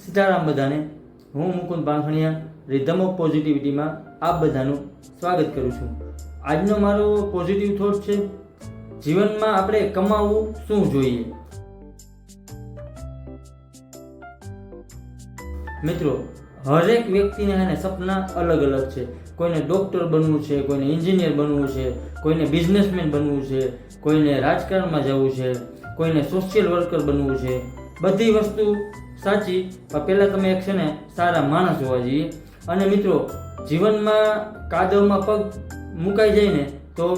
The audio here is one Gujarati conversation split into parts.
સીતારામ બધાને. હું મુકુંદ પાનખણિયા રિધમ ઓફ પોઝિટિવિટીમાં આપ બધાનું સ્વાગત કરું છું. આજનો મારો પોઝિટિવ થોટ છે, જીવનમાં આપણે કમાવવું શું જોઈએ. મિત્રો, હરેક વ્યક્તિને સપના અલગ અલગ છે. કોઈને ડૉક્ટર બનવું છે, કોઈને એન્જિનિયર બનવું છે, કોઈને બિઝનેસમેન બનવું છે, કોઈને રાજકારણમાં જવું છે, કોઈને સોશિયલ વર્કર બનવું છે. બધી વસ્તુ સાચી, પણ પહેલાં તમે એક છે ને સારા માણસ હોવા જોઈએ. અને મિત્રો, જીવનમાં કાદવમાં પગ મુકાઈ જાય ને તો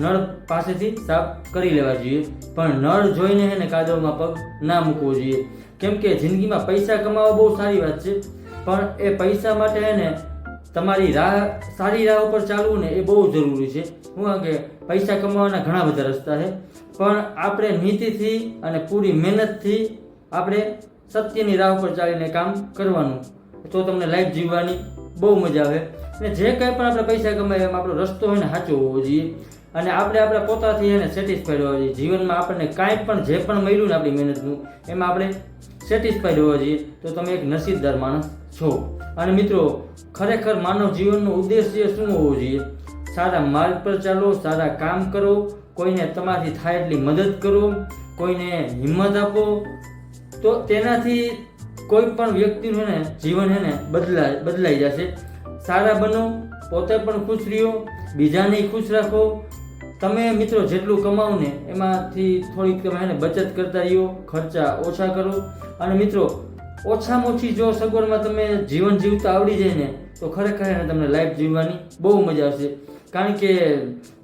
નળ પાસેથી સાફ કરી લેવા જોઈએ, પણ નળ જોઈને કાદવમાં પગ ના મૂકવો જોઈએ. કેમ કે જિંદગીમાં પૈસા કમાવા બહુ સારી વાત છે, પણ એ પૈસા માટે તમારી સારી રાહ ઉપર ચાલવું ને એ બહુ જરૂરી છે. શું કે પૈસા કમાવાના ઘણા બધા રસ્તા છે, પણ આપણે નીતિથી અને પૂરી મહેનતથી આપણે સત્યની રાહ ઉપર ચાલીને કામ કરવાનું, તો તમને લાઈફ જીવવાની બહુ મજા આવે. અને જે કંઈ પણ આપણે પૈસા કમાય એમાં આપણો રસ્તો હોય ને સાચો હોવો જોઈએ, અને આપણે આપણા પોતાથી સેટિસ્ફાઈડ હોવા જોઈએ. જીવનમાં આપણને કાંઈ પણ જે પણ મળ્યું ને આપણી મહેનતનું, એમાં આપણે સેટિસ્ફાઈડ હોવા જોઈએ, તો તમે એક નસીબદાર માણસ છો. અને મિત્રો, ખરેખર માનવ જીવનનો ઉદ્દેશ્ય શું હોવો જોઈએ? સારા માર્ગ પર ચાલો, સારા કામ કરો, કોઈને તમારાથી થાય એટલી મદદ કરો, કોઈને હિંમત આપો, તો તેનાથી કોઈ પણ વ્યક્તિનું જીવન બદલાઈ જશે. સારા બનો, પોતે પણ ખુશ રહ્યો, બીજાને ખુશ રાખો. તમે મિત્રો જેટલું કમાવો ને એમાંથી થોડીક તમે બચત કરતા રહ્યો, ખર્ચા ઓછા કરો. અને મિત્રો, ઓછામાં ઓછી જો સગવડમાં તમે જીવન જીવતા આવડી જાય ને તો ખરેખર તમને લાઈફ જીવવાની બહુ મજા આવશે. કારણ કે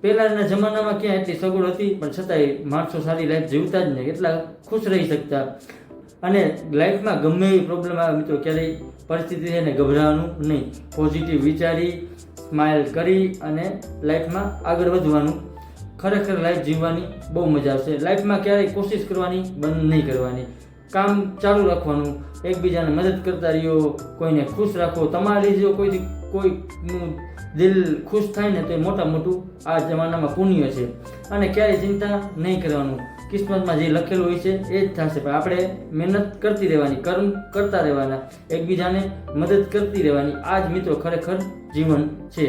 પહેલાંના જમાનામાં ક્યાં એટલી સગવડ હતી, પણ છતાંય માણસો સારી લાઈફ જીવતા જ નહીં, એટલા ખુશ રહી શકતા. અને લાઈફમાં ગમે એવી પ્રોબ્લેમ આવે મિત્રો, ક્યારેય પરિસ્થિતિ ગભરાવાનું નહીં, પોઝિટિવ વિચારી, સ્માઇલ કરી અને લાઈફમાં આગળ વધવાનું. ખરેખર લાઈફ જીવવાની બહુ મજા આવશે. લાઈફમાં ક્યારેય કોશિશ કરવાની બંધ નહીં કરવાની, કામ ચાલુ રાખવાનું, એકબીજાને મદદ કરતા રહ્યો, કોઈને ખુશ રાખો. તમારી જો કોઈનું દિલ ખુશ થાય ને તો એ મોટું આ જમાનામાં પુણ્ય છે. અને ક્યારેય ચિંતા નહીં કરવાનું, કિસ્મતમાં જે લખેલું હોય છે એ જ થશે. પણ આપણે મહેનત કરતી રહેવાની, કર્મ કરતા રહેવાના, એકબીજાને મદદ કરતી રહેવાની. આ જ મિત્રો ખરેખર જીવન છે.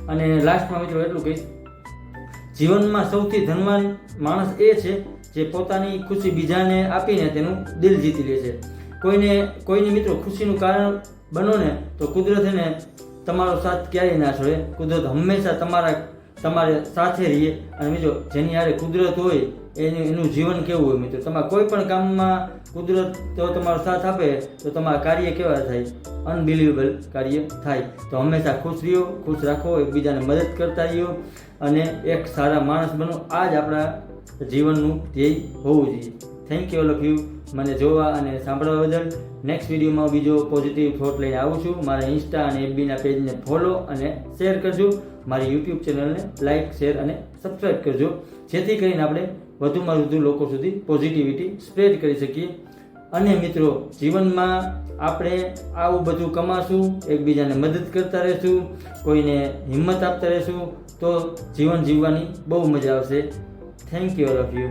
અને લાસ્ટમાં મિત્રો એટલું કહીશ, જીવનમાં સૌથી ધનવાન માણસ એ છે જે પોતાની ખુશી બીજાને આપીને તેનું દિલ જીતી લે છે. કોઈની મિત્રો ખુશીનું કારણ બનો ને તો કુદરત તમારો સાથ ક્યારેય ના છોડે. કુદરત હંમેશા તમારે સાથે રહીએ. અને મિત્રો, જેની હારે કુદરત હોય એનું જીવન કેવું હોય મિત્રો. તમારા કોઈ પણ કામમાં કુદરત તો તમારો સાથ આપે તો તમારા કાર્ય કેવા થાય? અનબિલિવેબલ કાર્ય થાય. તો હંમેશા ખુશ રહ્યો, ખુશ રાખો, એકબીજાને મદદ કરતા રહ્યો અને એક સારા માણસ બનો. આ જ આપણા જીવનનું ધ્યેય હોવું જોઈએ. Thank you all of you મને જોવા અને સાંભળવા બદલ. નેક્સ્ટ વિડીયોમાં બીજો પોઝિટિવ થોટ લઈને આવું છું. મારા ઇન્સ્ટા અને એફબીના પેજને ફોલો અને શેર કરજો. મારી યુટ્યુબ ચેનલને લાઇક, શેર અને સબસ્ક્રાઈબ કરજો, જેથી કરીને આપણે વધુમાં વધુ લોકો સુધી પોઝિટિવિટી સ્પ્રેડ કરી શકીએ. અને મિત્રો, જીવનમાં આપણે આવું બધું કમાશું, એકબીજાને મદદ કરતા રહેશું, કોઈને હિંમત આપતા રહેશું, તો જીવન જીવવાની બહુ મજા આવશે. Thank you all of you.